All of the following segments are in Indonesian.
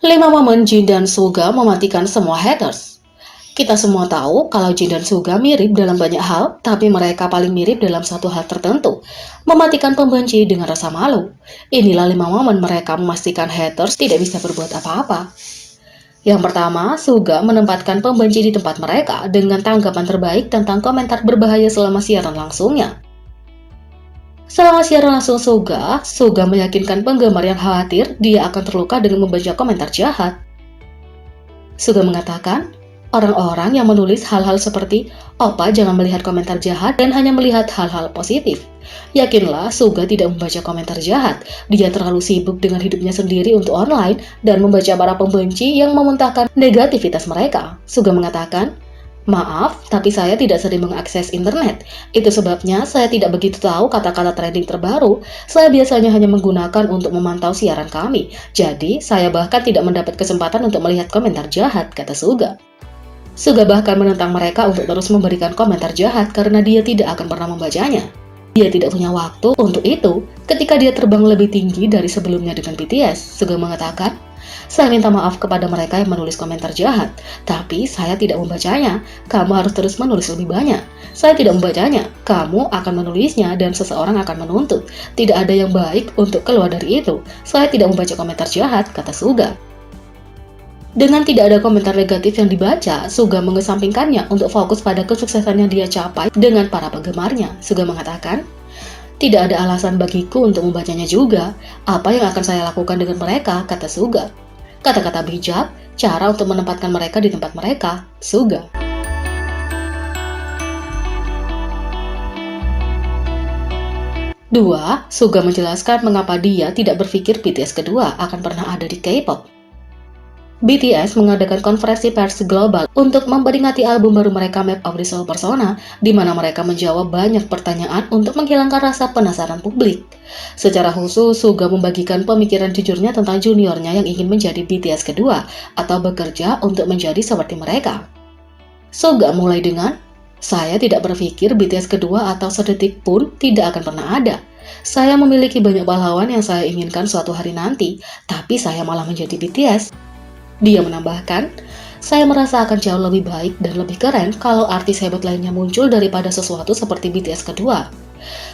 5 momen Jin dan Suga mematikan semua haters. Kita semua tahu kalau Jin dan Suga mirip dalam banyak hal, tapi mereka paling mirip dalam satu hal tertentu, mematikan pembenci dengan rasa malu. Inilah 5 momen mereka memastikan haters tidak bisa berbuat apa-apa. Yang pertama, Suga menempatkan pembenci di tempat mereka dengan tanggapan terbaik tentang komentar berbahaya selama siaran langsungnya. Selama siaran langsung Suga meyakinkan penggemar yang khawatir dia akan terluka dengan membaca komentar jahat. Suga mengatakan, orang-orang yang menulis hal-hal seperti "Opa jangan melihat komentar jahat dan hanya melihat hal-hal positif." Yakinlah Suga tidak membaca komentar jahat. Dia terlalu sibuk dengan hidupnya sendiri untuk online dan membaca para pembenci yang memuntahkan negativitas mereka. Suga mengatakan, "Maaf, tapi saya tidak sering mengakses internet. Itu sebabnya saya tidak begitu tahu kata-kata trending terbaru. Saya biasanya hanya menggunakan untuk memantau siaran kami. Jadi, saya bahkan tidak mendapat kesempatan untuk melihat komentar jahat," kata Suga. Suga bahkan menentang mereka untuk terus memberikan komentar jahat karena dia tidak akan pernah membacanya. Dia tidak punya waktu untuk itu ketika dia terbang lebih tinggi dari sebelumnya dengan BTS. Suga mengatakan, "Saya minta maaf kepada mereka yang menulis komentar jahat, tapi saya tidak membacanya. Kamu harus terus menulis lebih banyak. Saya tidak membacanya. Kamu akan menulisnya dan seseorang akan menuntut. Tidak ada yang baik untuk keluar dari itu. Saya tidak membaca komentar jahat," kata Suga. Dengan tidak ada komentar negatif yang dibaca, Suga mengesampingkannya untuk fokus pada kesuksesan yang dia capai dengan para penggemarnya. Suga mengatakan, "Tidak ada alasan bagiku untuk membacanya juga. Apa yang akan saya lakukan dengan mereka?" kata Suga. Kata-kata bijak, cara untuk menempatkan mereka di tempat mereka, Suga. 2. Suga menjelaskan mengapa dia tidak berpikir BTS kedua akan pernah ada di K-pop. BTS mengadakan konferensi pers global untuk memperingati album baru mereka Map of the Soul Persona, di mana mereka menjawab banyak pertanyaan untuk menghilangkan rasa penasaran publik. Secara khusus, Suga membagikan pemikiran jujurnya tentang juniornya yang ingin menjadi BTS kedua atau bekerja untuk menjadi seperti mereka. Suga mulai dengan, "Saya tidak berpikir BTS kedua atau sedetik pun tidak akan pernah ada. Saya memiliki banyak pahlawan yang saya inginkan suatu hari nanti, tapi saya malah menjadi BTS." Dia menambahkan, "Saya merasa akan jauh lebih baik dan lebih keren kalau artis hebat lainnya muncul daripada sesuatu seperti BTS kedua."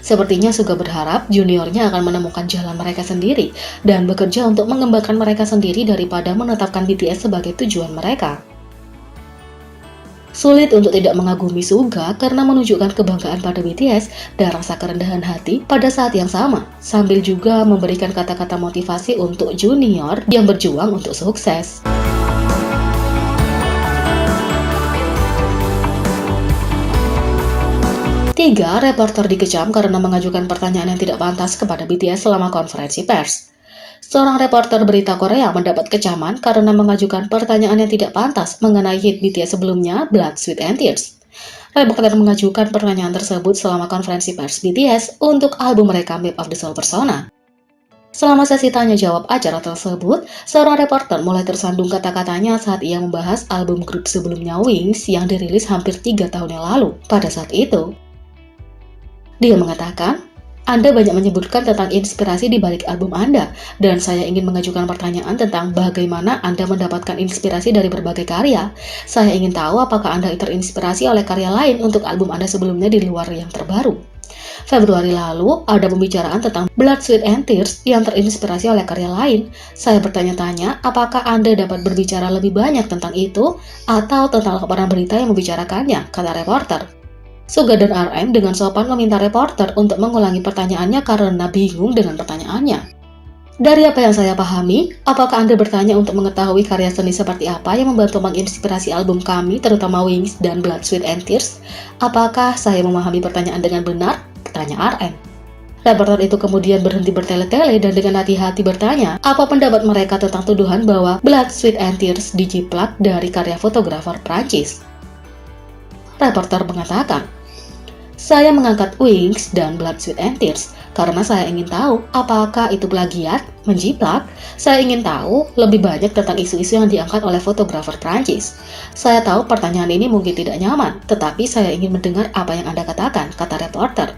Sepertinya Suga berharap juniornya akan menemukan jalan mereka sendiri dan bekerja untuk mengembangkan mereka sendiri daripada menetapkan BTS sebagai tujuan mereka. Sulit untuk tidak mengagumi Suga karena menunjukkan kebanggaan pada BTS dan rasa kerendahan hati pada saat yang sama, sambil juga memberikan kata-kata motivasi untuk junior yang berjuang untuk sukses. 3. Reporter dikecam karena mengajukan pertanyaan yang tidak pantas kepada BTS selama konferensi pers. Seorang reporter berita Korea mendapat kecaman karena mengajukan pertanyaan yang tidak pantas mengenai hit BTS sebelumnya, Blood, Sweat and Tears. Reporter mengajukan pertanyaan tersebut selama konferensi pers BTS untuk album mereka Map of the Soul Persona. Selama sesi tanya jawab acara tersebut, seorang reporter mulai tersandung kata-katanya saat ia membahas album grup sebelumnya Wings yang dirilis hampir 3 tahun yang lalu. Pada saat itu, dia mengatakan, "Anda banyak menyebutkan tentang inspirasi di balik album Anda, dan saya ingin mengajukan pertanyaan tentang bagaimana Anda mendapatkan inspirasi dari berbagai karya. Saya ingin tahu apakah Anda terinspirasi oleh karya lain untuk album Anda sebelumnya di luar yang terbaru." Februari lalu, ada pembicaraan tentang Blood, Sweat and Tears yang terinspirasi oleh karya lain. Saya bertanya-tanya, apakah Anda dapat berbicara lebih banyak tentang itu atau tentang laporan berita yang membicarakannya, kata reporter. Suga dan RM dengan sopan meminta reporter untuk mengulangi pertanyaannya karena bingung dengan pertanyaannya. "Dari apa yang saya pahami, apakah Anda bertanya untuk mengetahui karya seni seperti apa yang membantu menginspirasi album kami, terutama Wings dan Blood, Sweat and Tears? Apakah saya memahami pertanyaan dengan benar?" tanya RM. Reporter itu kemudian berhenti bertele-tele dan dengan hati-hati bertanya, apa pendapat mereka tentang tuduhan bahwa Blood, Sweat and Tears dijiplak dari karya fotografer Prancis. Reporter mengatakan, "Saya mengangkat Wings dan Blood, Sweat and Tears karena saya ingin tahu apakah itu plagiat, menjiplak. Saya ingin tahu lebih banyak tentang isu-isu yang diangkat oleh fotografer Prancis. Saya tahu pertanyaan ini mungkin tidak nyaman, tetapi saya ingin mendengar apa yang Anda katakan," kata reporter.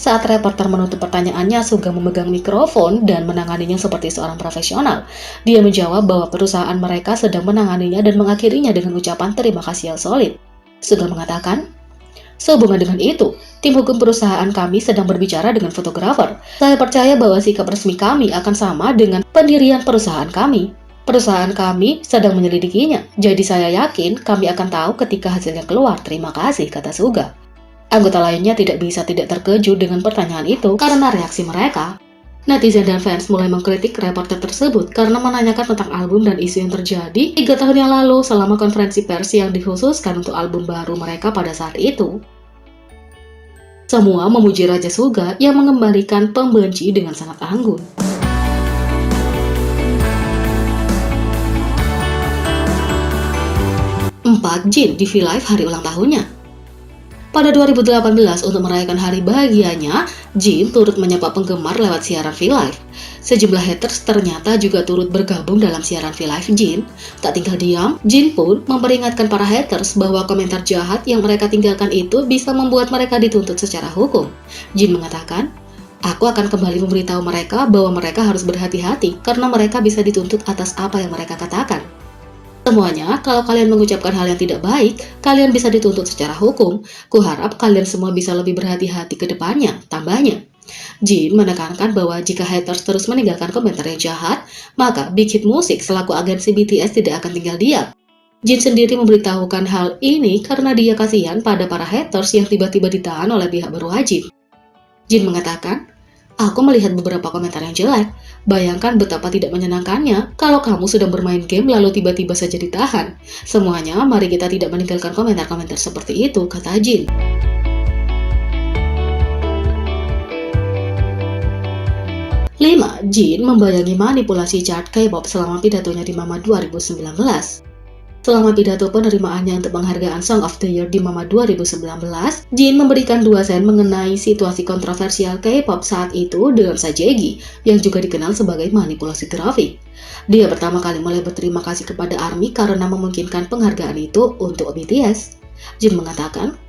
Saat reporter menutup pertanyaannya, Suga memegang mikrofon dan menanganinya seperti seorang profesional. Dia menjawab bahwa perusahaan mereka sedang menanganinya dan mengakhirinya dengan ucapan terima kasih yang solid. Suga mengatakan, "Sehubungan dengan itu, tim hukum perusahaan kami sedang berbicara dengan fotografer. Saya percaya bahwa sikap resmi kami akan sama dengan pendirian perusahaan kami. Perusahaan kami sedang menyelidikinya, jadi saya yakin kami akan tahu ketika hasilnya keluar. Terima kasih," kata Suga. Anggota lainnya tidak bisa tidak terkejut dengan pertanyaan itu karena reaksi mereka. Netizen dan fans mulai mengkritik reporter tersebut karena menanyakan tentang album dan isu yang terjadi 3 tahun yang lalu selama konferensi pers yang dikhususkan untuk album baru mereka pada saat itu. Semua memuji Raja Suga yang mengembalikan pembenci dengan sangat anggun. 4. Jin di V-Live hari ulang tahunnya. Pada 2018, untuk merayakan hari bahagianya, Jin turut menyapa penggemar lewat siaran V-Live. Sejumlah haters ternyata juga turut bergabung dalam siaran V-Live Jin. Tak tinggal diam, Jin pun memperingatkan para haters bahwa komentar jahat yang mereka tinggalkan itu bisa membuat mereka dituntut secara hukum. Jin mengatakan, "Aku akan kembali memberitahu mereka bahwa mereka harus berhati-hati karena mereka bisa dituntut atas apa yang mereka katakan. Semuanya, kalau kalian mengucapkan hal yang tidak baik, kalian bisa dituntut secara hukum. Kuharap kalian semua bisa lebih berhati-hati ke depannya," tambahnya. Jin menekankan bahwa jika haters terus meninggalkan komentar yang jahat, maka Big Hit Music selaku agensi BTS tidak akan tinggal diam. Jin sendiri memberitahukan hal ini karena dia kasihan pada para haters yang tiba-tiba ditahan oleh pihak berwajib. Jin mengatakan, "Aku melihat beberapa komentar yang jelek. Bayangkan betapa tidak menyenangkannya kalau kamu sedang bermain game lalu tiba-tiba saja ditahan. Semuanya, mari kita tidak meninggalkan komentar-komentar seperti itu," kata Jin. 5. Jin membayangi manipulasi chart K-pop selama pidatonya di Mama 2019. Selama pidato penerimaannya untuk penghargaan Song of the Year di Mama 2019, Jin memberikan 2 sen mengenai situasi kontroversial K-pop saat itu dengan Sajegi, yang juga dikenal sebagai manipulasi grafik. Dia pertama kali mulai berterima kasih kepada ARMY karena memungkinkan penghargaan itu untuk BTS. Jin mengatakan,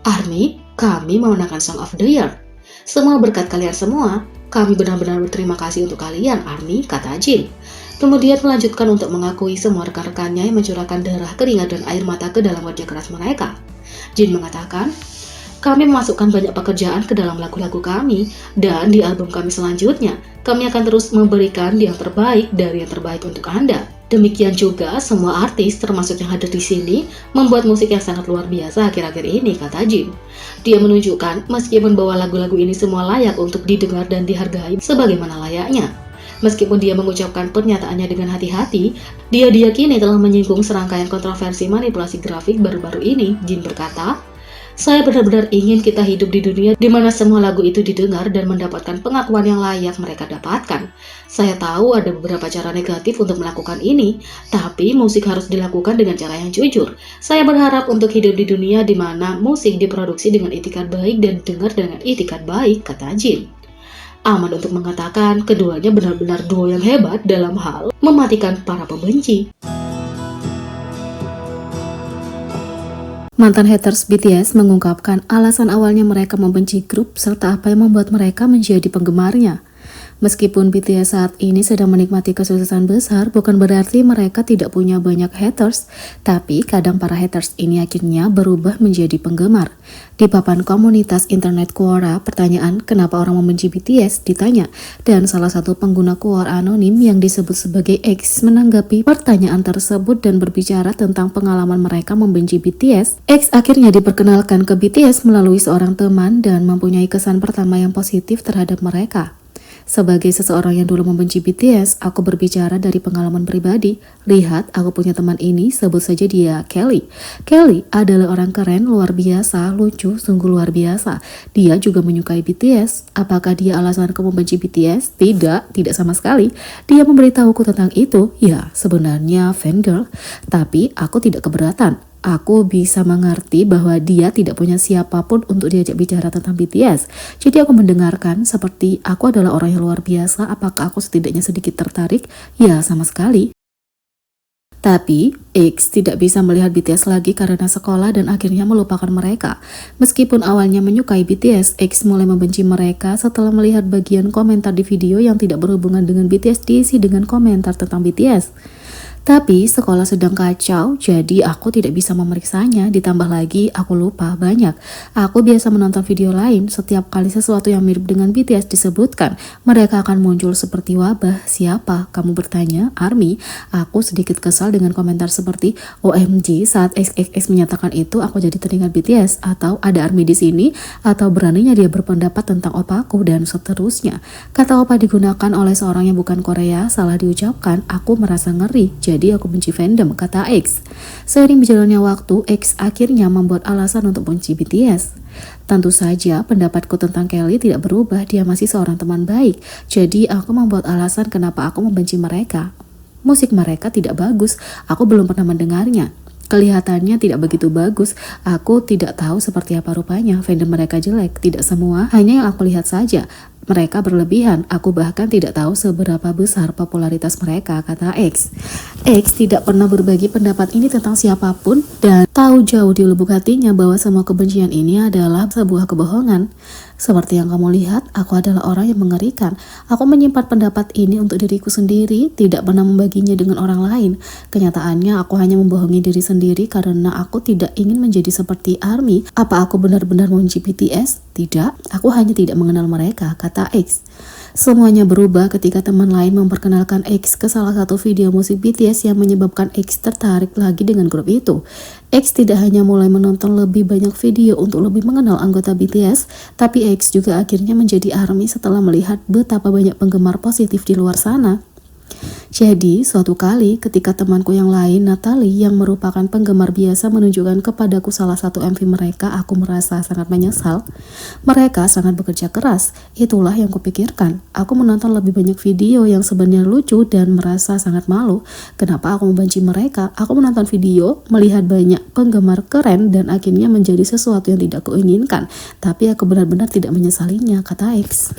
"ARMY, kami memenangkan Song of the Year. Semua berkat kalian semua. Kami benar-benar berterima kasih untuk kalian, ARMY," kata Jin. Kemudian melanjutkan untuk mengakui semua rekan-rekannya yang mencurahkan darah, keringat, dan air mata ke dalam kerja keras mereka. Jin mengatakan, "Kami memasukkan banyak pekerjaan ke dalam lagu-lagu kami, dan di album kami selanjutnya, kami akan terus memberikan yang terbaik dari yang terbaik untuk Anda. Demikian juga semua artis, termasuk yang hadir di sini, membuat musik yang sangat luar biasa akhir-akhir ini," kata Jin. Dia menunjukkan meskipun bahwa lagu-lagu ini semua layak untuk didengar dan dihargai sebagaimana layaknya. Meskipun dia mengucapkan pernyataannya dengan hati-hati, dia diyakini telah menyinggung serangkaian kontroversi manipulasi grafik baru-baru ini. Jin berkata, "Saya benar-benar ingin kita hidup di dunia di mana semua lagu itu didengar dan mendapatkan pengakuan yang layak mereka dapatkan. Saya tahu ada beberapa cara negatif untuk melakukan ini, tapi musik harus dilakukan dengan cara yang jujur. Saya berharap untuk hidup di dunia di mana musik diproduksi dengan itikat baik dan didengar dengan itikat baik," kata Jin. Aman untuk mengatakan keduanya benar-benar duo yang hebat dalam hal mematikan para pembenci. Mantan haters BTS mengungkapkan alasan awalnya mereka membenci grup serta apa yang membuat mereka menjadi penggemarnya. Meskipun BTS saat ini sedang menikmati kesuksesan besar, bukan berarti mereka tidak punya banyak haters, tapi kadang para haters ini akhirnya berubah menjadi penggemar. Di papan komunitas internet Quora, pertanyaan "kenapa orang membenci BTS?" ditanya, dan salah satu pengguna Quora anonim yang disebut sebagai X menanggapi pertanyaan tersebut dan berbicara tentang pengalaman mereka membenci BTS. X akhirnya diperkenalkan ke BTS melalui seorang teman dan mempunyai kesan pertama yang positif terhadap mereka. "Sebagai seseorang yang dulu membenci BTS, aku berbicara dari pengalaman pribadi. Lihat, aku punya teman ini, sebut saja dia Kelly. Kelly adalah orang keren, luar biasa, lucu, sungguh luar biasa. Dia juga menyukai BTS. Apakah dia alasan kamu membenci BTS? Tidak sama sekali. Dia memberitahuku tentang itu. Ya, sebenarnya fangirl, tapi aku tidak keberatan. Aku bisa mengerti bahwa dia tidak punya siapapun untuk diajak bicara tentang BTS. Jadi aku mendengarkan seperti aku adalah orang yang luar biasa. Apakah aku setidaknya sedikit tertarik? Ya, sama sekali." Tapi, X tidak bisa melihat BTS lagi karena sekolah dan akhirnya melupakan mereka. Meskipun awalnya menyukai BTS, X mulai membenci mereka setelah melihat bagian komentar di video yang tidak berhubungan dengan BTS diisi dengan komentar tentang BTS. Tapi sekolah sedang kacau, jadi aku tidak bisa memeriksanya. Ditambah lagi, aku lupa banyak. Aku biasa menonton video lain. Setiap kali sesuatu yang mirip dengan BTS disebutkan, mereka akan muncul seperti wabah. Siapa? Kamu bertanya? ARMY. Aku sedikit kesal dengan komentar seperti, OMG, saat XXX menyatakan itu, aku jadi teringat BTS. Atau ada ARMY di sini, atau beraninya dia berpendapat tentang opaku, dan seterusnya. Kata opa digunakan oleh seorang yang bukan Korea, salah diucapkan, aku merasa ngeri. Jadi aku benci fandom, kata X. Seiring berjalannya waktu, X akhirnya membuat alasan untuk benci BTS. Tentu saja pendapatku tentang Kelly tidak berubah, dia masih seorang teman baik. Jadi aku membuat alasan kenapa aku membenci mereka. Musik mereka tidak bagus, aku belum pernah mendengarnya. Kelihatannya tidak begitu bagus, aku tidak tahu seperti apa rupanya. Fandom mereka jelek, tidak semua, hanya yang aku lihat saja. Mereka berlebihan, aku bahkan tidak tahu seberapa besar popularitas mereka, kata X. X tidak pernah berbagi pendapat ini tentang siapapun dan tahu jauh di lubuk hatinya bahwa semua kebencian ini adalah sebuah kebohongan. Seperti yang kamu lihat, aku adalah orang yang mengerikan. Aku menyimpan pendapat ini untuk diriku sendiri, tidak pernah membaginya dengan orang lain. Kenyataannya, aku hanya membohongi diri sendiri karena aku tidak ingin menjadi seperti ARMY. Apa aku benar-benar membenci BTS? Tidak, aku hanya tidak mengenal mereka, kata X. Semuanya berubah ketika teman lain memperkenalkan X ke salah satu video musik BTS yang menyebabkan X tertarik lagi dengan grup itu. X tidak hanya mulai menonton lebih banyak video untuk lebih mengenal anggota BTS, tapi X juga akhirnya menjadi ARMY setelah melihat betapa banyak penggemar positif di luar sana. Jadi, suatu kali ketika temanku yang lain, Natalie, yang merupakan penggemar biasa menunjukkan kepadaku salah satu MV mereka, aku merasa sangat menyesal. Mereka sangat bekerja keras, itulah yang kupikirkan. Aku menonton lebih banyak video yang sebenarnya lucu dan merasa sangat malu. Kenapa aku membenci mereka? Aku menonton video, melihat banyak penggemar keren dan akhirnya menjadi sesuatu yang tidak kuinginkan. Tapi aku benar-benar tidak menyesalinya, kata X.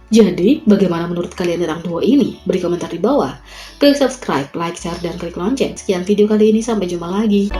Jadi, bagaimana menurut kalian tentang duo ini? Beri komentar di bawah. Klik subscribe, like, share, dan klik lonceng. Sekian video kali ini, sampai jumpa lagi.